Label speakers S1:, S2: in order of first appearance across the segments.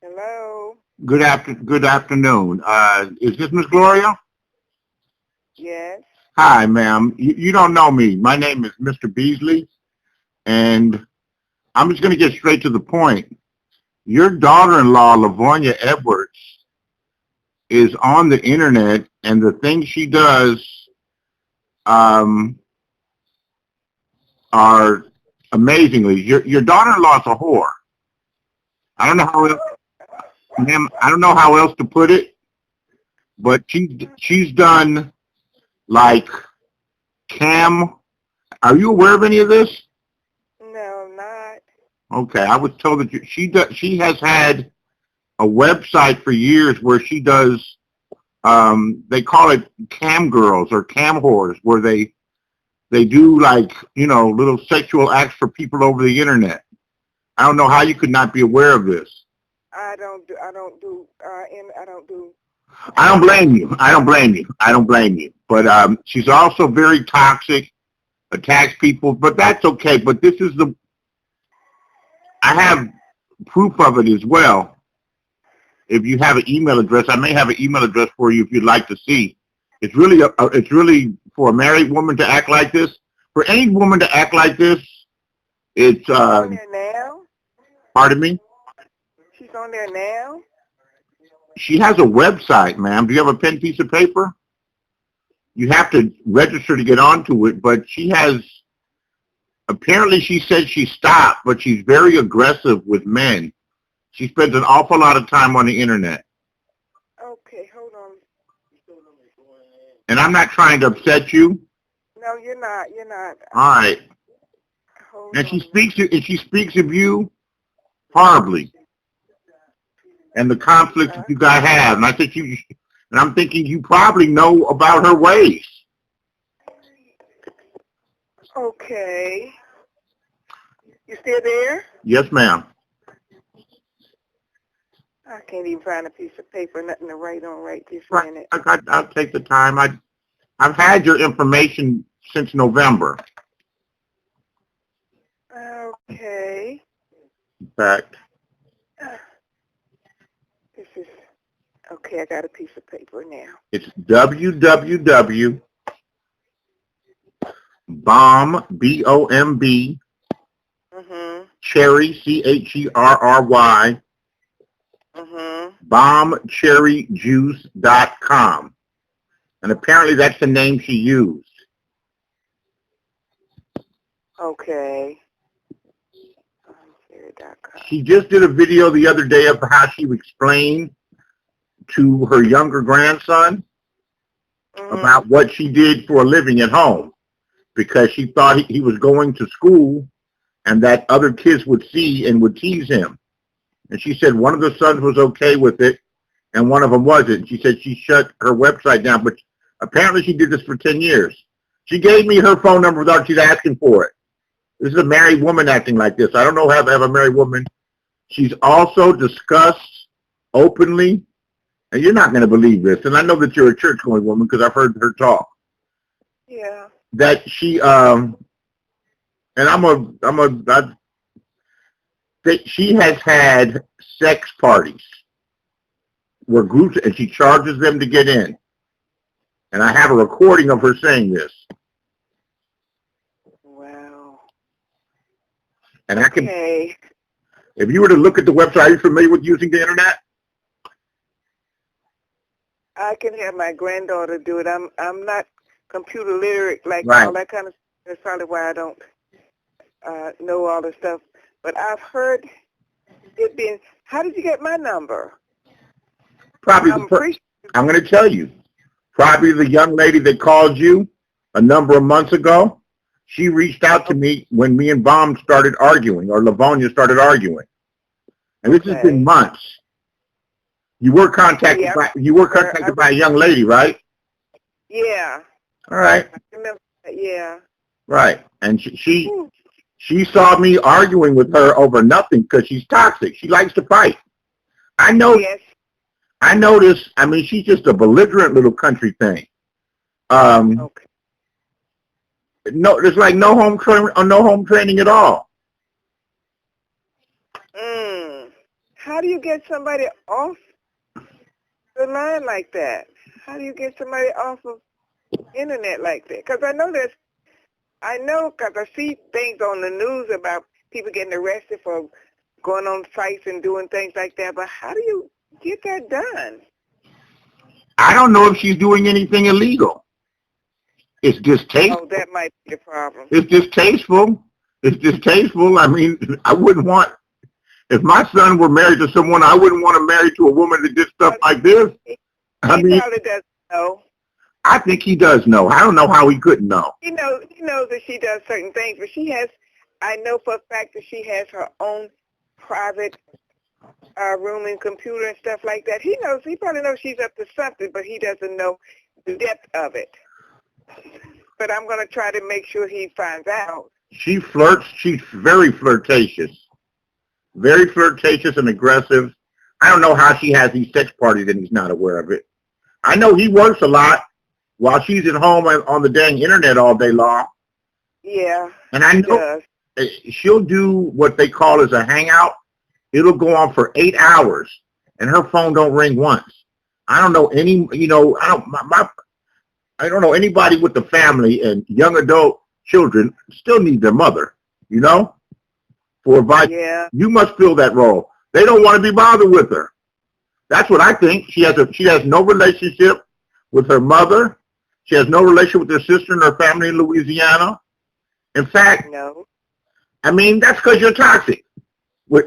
S1: Hello.
S2: Good afternoon. Is this Miss Gloria?
S1: Yes.
S2: Hi, ma'am. You don't know me. My name is Mr. Beasley, and I'm just going to get straight to the point. Your daughter-in-law, Lavonia Edwards, is on the internet, and the things she does um, are amazingly. Your daughter-in-law is a whore. I don't know how else, ma'am. I don't know how else to put it, but she's done like cam. Are you aware of any of this?
S1: No, I'm not.
S2: Okay, I was told that she has had a website for years where she does they call it cam girls or cam whores, where they do like, little sexual acts for people over the internet. I don't know how you could not be aware of this.
S1: I don't do. I don't do. I don't do.
S2: I don't blame you. I don't blame you. I don't blame you. But she's also very toxic, attacks people, but that's okay. But I have proof of it as well. If you have an email address, I may have an email address for you if you'd like to see. It's really for a married woman to act like this. For any woman to act like this, it's
S1: She's on there now.
S2: pardon me.
S1: She's on there now.
S2: She has a website, ma'am. Do you have a pen, piece of paper? You have to register to get onto it, but apparently she said she stopped, but she's very aggressive with men. She spends an awful lot of time on the internet.
S1: Okay, hold on.
S2: And I'm not trying to upset you.
S1: No, you're not. You're not.
S2: All right.
S1: Hold
S2: And
S1: on.
S2: she speaks of you horribly. And the conflict that you guys have. And I'm thinking you probably know about her ways.
S1: Okay. You still there?
S2: Yes, ma'am.
S1: I can't even find a piece of paper, nothing to write on right this
S2: Right.
S1: minute.
S2: I'll take the time. I've had your information since November.
S1: Okay.
S2: In fact,
S1: This is okay. I got a piece of paper now.
S2: it's www.bomb, B-O-M-B, cherry, C-H-E-R-R-Y, bombcherryjuice.com. And apparently that's the name she used.
S1: Okay.
S2: She just did a video the other day of how she explained to her younger grandson about what she did for a living at home, because she thought he was going to school and that other kids would see and would tease him. And she said one of the sons was okay with it and one of them wasn't. She said she shut her website down, but apparently she did this for 10 years. She gave me her phone number without she's asking for it. This is a married woman acting like this. I don't know how to have a married woman. She's also discussed openly, and you're not going to believe this, and I know that you're a church-going woman because I've heard her talk.
S1: Yeah.
S2: That she, she has had sex parties where groups, and she charges them to get in. And I have a recording of her saying this.
S1: Wow.
S2: And I can,
S1: Okay.
S2: if you were to look at the website, are you familiar with using the internet?
S1: I can have my granddaughter do it. I'm not computer literate like
S2: Right.
S1: all that kind of stuff. That's probably why I don't know all the stuff. But I've heard it being. How did you get my number?
S2: Probably I'm going to tell you. Probably the young lady that called you a number of months ago, she reached out to me when me and Baum started arguing, or Lavonia started arguing. And this has been months. You were contacted by a young lady, right?
S1: Yeah.
S2: All right.
S1: I remember that, yeah.
S2: Right. And she saw me arguing with her over nothing because she's toxic. She likes to fight. I know.
S1: Yes.
S2: I notice. I mean, she's just a belligerent little country thing.
S1: Okay.
S2: No, there's like no home training at all.
S1: how do you get somebody off the line like that? How do you get somebody off of internet like that? Because I know because I see things on the news about people getting arrested for going on sites and doing things like that, but how do you get that done?
S2: I don't know if she's doing anything illegal. It's distasteful.
S1: Oh, that might be the problem.
S2: It's distasteful. It's distasteful. I mean, I wouldn't want, if my son were married to someone, I wouldn't want to marry to a woman that did stuff like this.
S1: He probably doesn't know.
S2: I think he does know. I don't know how he couldn't know.
S1: He knows that she does certain things, but I know for a fact that she has her own private room and computer and stuff like that. He probably knows she's up to something, but he doesn't know the depth of it. But I'm going to try to make sure he finds out.
S2: She flirts. She's very flirtatious. Very flirtatious and aggressive. I don't know how she has these sex parties and he's not aware of it. I know he works a lot while she's at home on the dang internet all day long.
S1: Yeah,
S2: and I know she'll do what they call as a hangout. It'll go on for 8 hours, and her phone don't ring once. I don't know I don't know anybody with the family and young adult children still need their mother, for advice.
S1: Yeah.
S2: You must fill that role. They don't want to be bothered with her. That's what I think. She has no relationship with her mother. She has no relationship with her sister and her family in Louisiana. In fact,
S1: no.
S2: I mean, that's because you're toxic.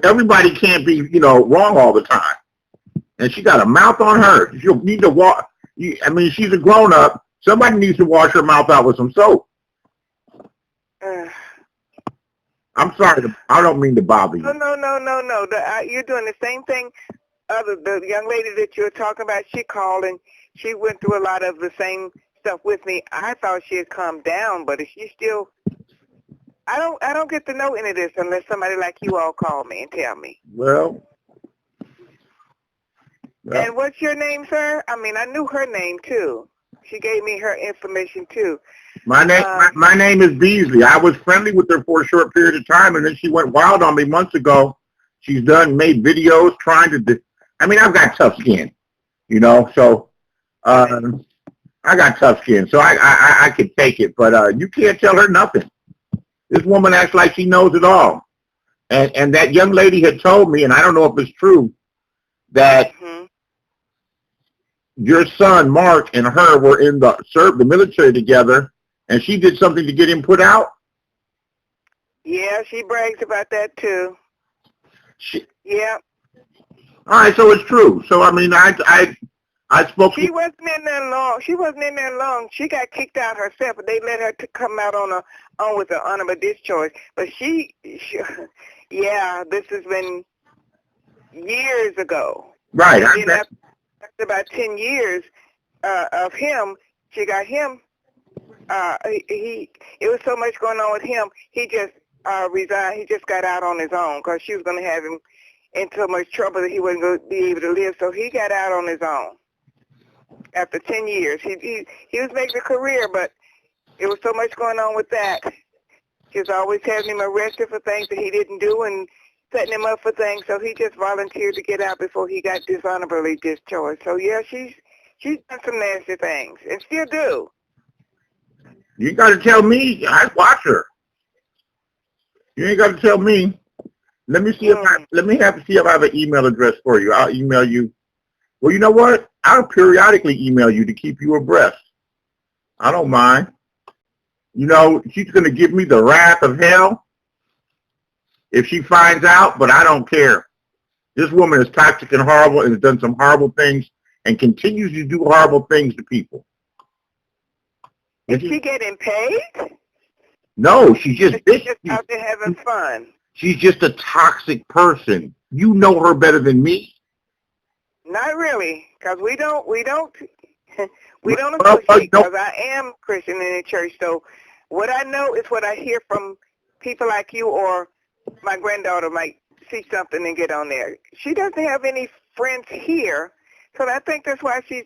S2: Everybody can't be, wrong all the time. And she got a mouth on her. She'll need to walk. I mean, she's a grown-up. Somebody needs to wash her mouth out with some soap. I'm sorry. I don't mean to bother you.
S1: No. You're doing the same thing. The young lady that you were talking about, she called and she went through a lot of the same stuff with me. I thought she had calmed down, but if she still, I don't get to know any of this unless somebody like you all call me and tell me.
S2: Well.
S1: And what's your name, sir? I mean, I knew her name too. She gave me her information too.
S2: My name is Beasley. I was friendly with her for a short period of time, and then she went wild on me months ago. She's made videos trying to. I've got tough skin, so I got tough skin, so I could take it. But you can't tell her nothing. This woman acts like she knows it all. And that young lady had told me, and I don't know if it's true, that your son, Mark, and her were in the military together, and she did something to get him put out?
S1: Yeah, she brags about that, too. Yeah.
S2: All right, so it's true. So, I mean, I spoke
S1: She wasn't in there long. She got kicked out herself, but they let her come out with an honorable discharge. But she, yeah, this has been years ago.
S2: Right.
S1: After about 10 years of him, she got him. It was so much going on with him. He just resigned. He just got out on his own because she was going to have him in so much trouble that he wasn't going to be able to live. So he got out on his own. After 10 years, he was making a career, but it was so much going on with that. She was always having him arrested for things that he didn't do and setting him up for things. So he just volunteered to get out before he got dishonorably discharged. So yeah, she's done some nasty things and still do.
S2: You got to tell me. I watch her. You ain't got to tell me. Let me see if I have an email address for you. I'll email you. Well, you know what? I'll periodically email you to keep you abreast. I don't mind. She's going to give me the wrath of hell if she finds out, but I don't care. This woman is toxic and horrible and has done some horrible things and continues to do horrible things to people.
S1: Is she getting paid?
S2: No, she's just
S1: out there having fun.
S2: She's just a toxic person. You know her better than me.
S1: Not really, because we don't associate, because I am Christian in the church. So what I know is what I hear from people like you, or my granddaughter might see something and get on there. She doesn't have any friends here, so I think that's why she's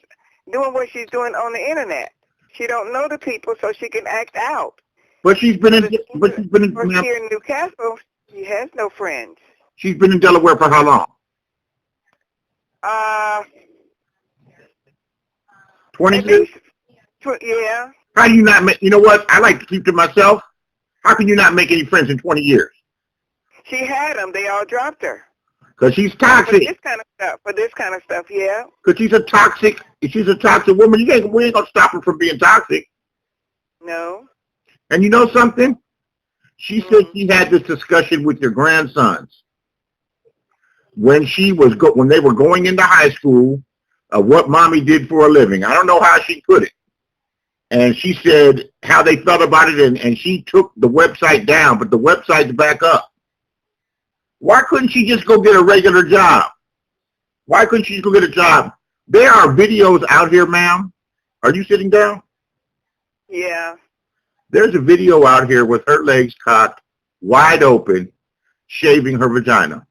S1: doing what she's doing on the internet. She don't know the people, so she can act out.
S2: But she's been in
S1: here in Newcastle. She has no friends.
S2: She's been in Delaware for how long? 20
S1: At
S2: years?
S1: least, yeah.
S2: How do you not make, you know what? I like to keep to myself. How can you not make any friends in 20 years?
S1: She had them. They all dropped her.
S2: Because she's
S1: For
S2: toxic.
S1: this kind of stuff. For this kind of stuff, yeah.
S2: Because she's a toxic woman. We ain't going to stop her from being toxic.
S1: No.
S2: And you know something? She said she had this discussion with your grandsons when when they were going into high school of what mommy did for a living. I don't know how she put it. And she said how they felt about it, and she took the website down, but the website's back up. Why couldn't she just go get a regular job? Why couldn't she just go get a job? There are videos out here, ma'am. Are you sitting down?
S1: Yeah.
S2: There's a video out here with her legs cocked, wide open, shaving her vagina.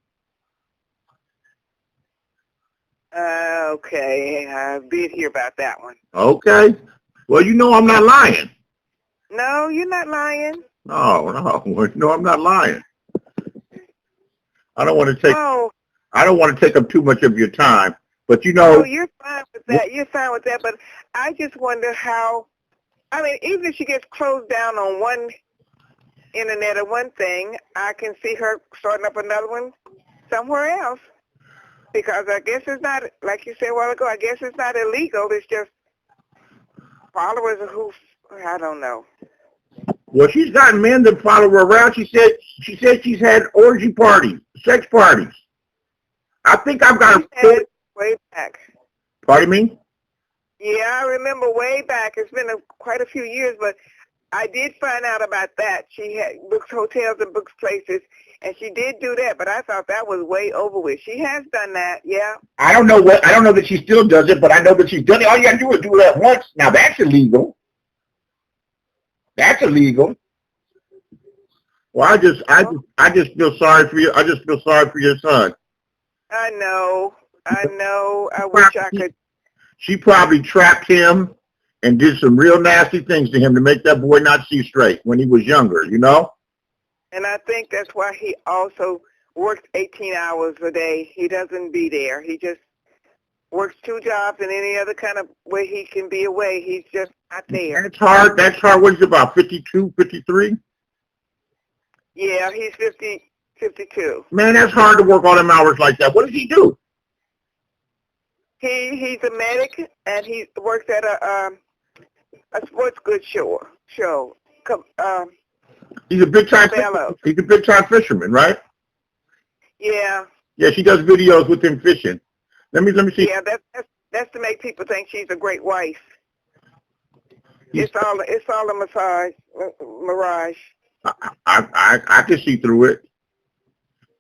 S1: Okay. I did hear about that one.
S2: Okay. Well, you know I'm not lying.
S1: No, you're not lying.
S2: No, no, I'm not lying. I don't want to take up too much of your time, but you know.
S1: No, you're fine with that. You're fine with that, but I just wonder how. I mean, even if she gets closed down on one internet or one thing, I can see her starting up another one somewhere else. Because I guess it's not, like you said a while ago, I guess it's not illegal. It's just followers who, I don't know.
S2: Well, she's got men that follow her around. She said she's had orgy parties, sex parties. I think I've got
S1: a way back.
S2: Pardon me?
S1: Yeah, I remember way back. It's been quite a few years, but I did find out about that. She had booked hotels and booked places, and she did do that, but I thought that was way over with. She has done that, yeah.
S2: I don't know that she still does it, but I know that she's done it. All you got to do is do that once. Now that's illegal. That's illegal. Well, I just feel sorry for you. I just feel sorry for your son.
S1: I know. I wish I could.
S2: She probably trapped him and did some real nasty things to him to make that boy not see straight when he was younger, you know?
S1: And I think that's why he also works 18 hours a day. He doesn't be there. He just works 2 jobs, and any other kind of way he can be away, he's just not there.
S2: That's hard. What is he, about 52, 53?
S1: Yeah, he's 52.
S2: Man, that's hard to work all them hours like that. What does he do?
S1: He's a medic, and he works at a sports goods show.
S2: He's a big time fisherman, right?
S1: Yeah.
S2: Yeah, she does videos with him fishing. Let me see.
S1: Yeah, that's to make people think she's a great wife. It's all a mirage.
S2: I can see through it.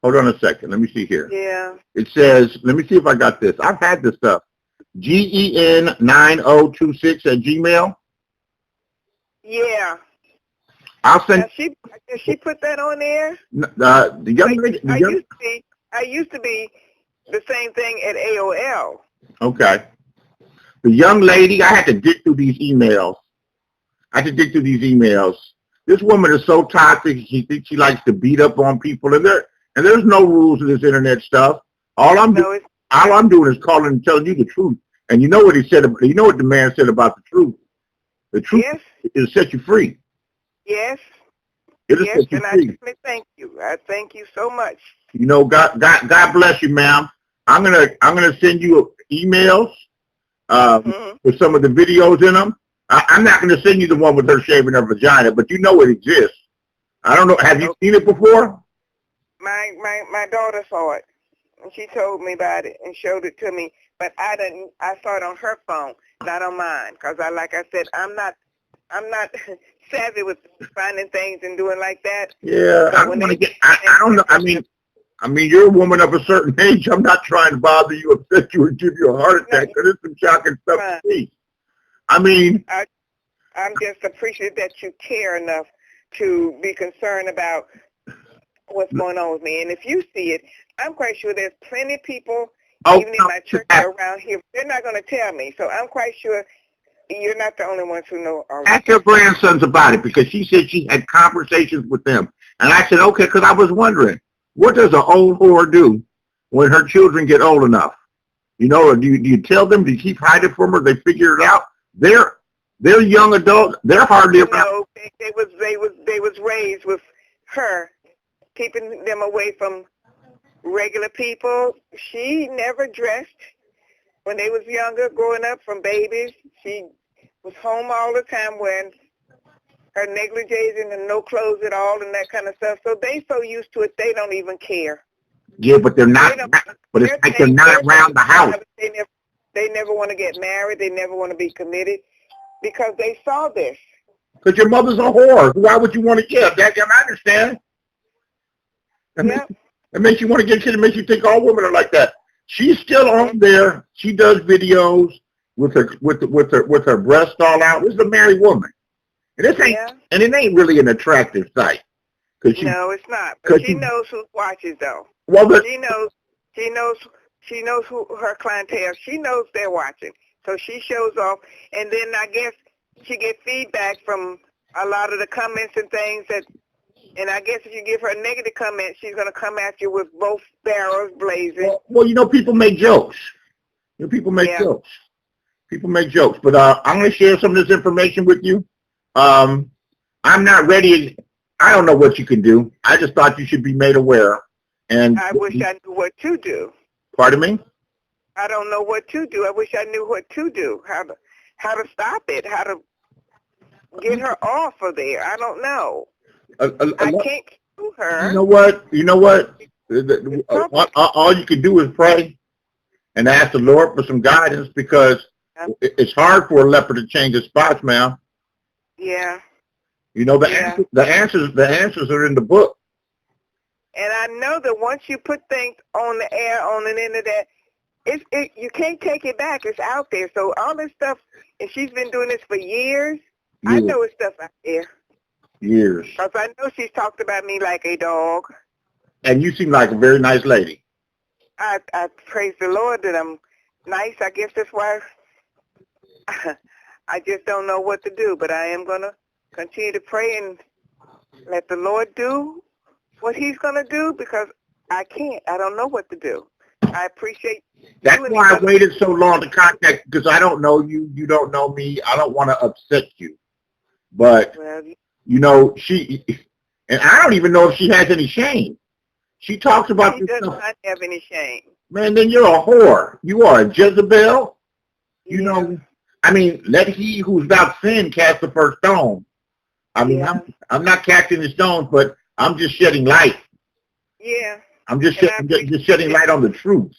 S2: Hold on a second. Let me see here.
S1: Yeah.
S2: It says, let me see if I got this. I've had this stuff. GEN9026 @gmail.
S1: Yeah.
S2: I'll send.
S1: Did she put that on there?
S2: The young lady.
S1: I used to be the same thing at AOL.
S2: Okay. The young lady, I had to dig through these emails. This woman is so toxic. She thinks she likes to beat up on people, and there's no rules to this internet stuff. All I'm doing is calling and telling you the truth. And you know what he said. You know what the man said about the truth. The truth is set you free.
S1: Yes.
S2: It'll set you free.
S1: I definitely thank you. I thank you so much.
S2: You know, God bless you, ma'am. I'm gonna send you emails with some of the videos in them. I'm not gonna send you the one with her shaving her vagina, but you know it exists. I don't know. Have you seen it before?
S1: My daughter saw it, and she told me about it and showed it to me. But I didn't. I saw it on her phone, not on mine, because like I said, I'm not savvy with finding things and doing like that.
S2: Yeah, I don't know. I mean, you're a woman of a certain age. I'm not trying to bother you, upset you, or give you a heart attack, because it's some shocking stuff to see. I mean,
S1: I'm just appreciative that you care enough to be concerned about what's going on with me. And if you see it, I'm quite sure there's plenty of people, even in my church around here, they're not going to tell me. So I'm quite sure you're not the only ones who know already.
S2: Ask your grandsons about it, because she said she had conversations with them. And I said, okay, because I was wondering, what does an old whore do when her children get old enough? You know, or do you tell them? Do you keep hiding from her? They figure it out? they're young adults. They're hardly around.
S1: No, they was raised with her, keeping them away from regular people. She never dressed when they was younger, growing up from babies. She was home all the time wearing her negligees and no clothes at all and that kind of stuff. So they so used to it, they don't even care.
S2: Yeah, but they're not. But it's like they're not around the house.
S1: They never want to get married. They never want to be committed because they saw this.
S2: Because your mother's a whore. Why would you want to get? I understand. It makes you want to get shit. It makes you think all women are like that. She's still on there. She does videos with her breasts all out. This is a married woman, and it ain't really an attractive sight.
S1: No, it's not. But she knows who watches though.
S2: Well, but
S1: she knows who her clientele. She knows they're watching, so she shows off. And then I guess she gets feedback from a lot of the comments and things that. And I guess if you give her a negative comment, she's going to come at you with both barrels blazing.
S2: Well, people make jokes. People make jokes. People make jokes. But I'm going to share some of this information with you. I'm not ready. I don't know what you can do. I just thought you should be made aware. And
S1: I wish I knew what to do.
S2: Pardon me?
S1: I don't know what to do. I wish I knew what to do. How to stop it. How to get her off of there. I don't know. I can't sue her.
S2: You know what? All you can do is pray and ask the Lord for some guidance because it's hard for a leper to change his spots, ma'am.
S1: Yeah.
S2: You know, the answers are in the book.
S1: And I know that once you put things on the air, on the internet, you can't take it back. It's out there. So all this stuff, and she's been doing this for years. I know it's stuff out there.
S2: Years.
S1: Because I know she's talked about me like a dog.
S2: And you seem like a very nice lady.
S1: I praise the Lord that I'm nice. I guess that's why I just don't know what to do. But I am going to continue to pray and let the Lord do what he's going to do because I can't. I don't know what to do. I appreciate
S2: That's why I waited so long to contact because I don't know you. You don't know me. I don't want to upset you. But... Well, you know, and I don't even know if she has any shame. She talks about
S1: this stuff. She does not have any shame.
S2: Man, then you're a whore. You are a Jezebel. You know, I mean, let he who's without sin cast the first stone. I mean, I'm not casting the stones, but I'm just shedding light. Yeah. I'm just shedding light on the truth.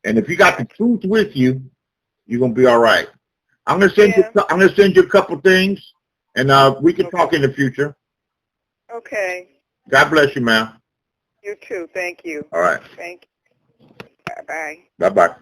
S2: And if you got the truth with you, you're gonna be all right. I'm gonna send you a couple things. And we can talk in the future.
S1: Okay.
S2: God bless you, ma'am.
S1: You too. Thank you.
S2: All right.
S1: Thank you. Bye-bye.
S2: Bye-bye.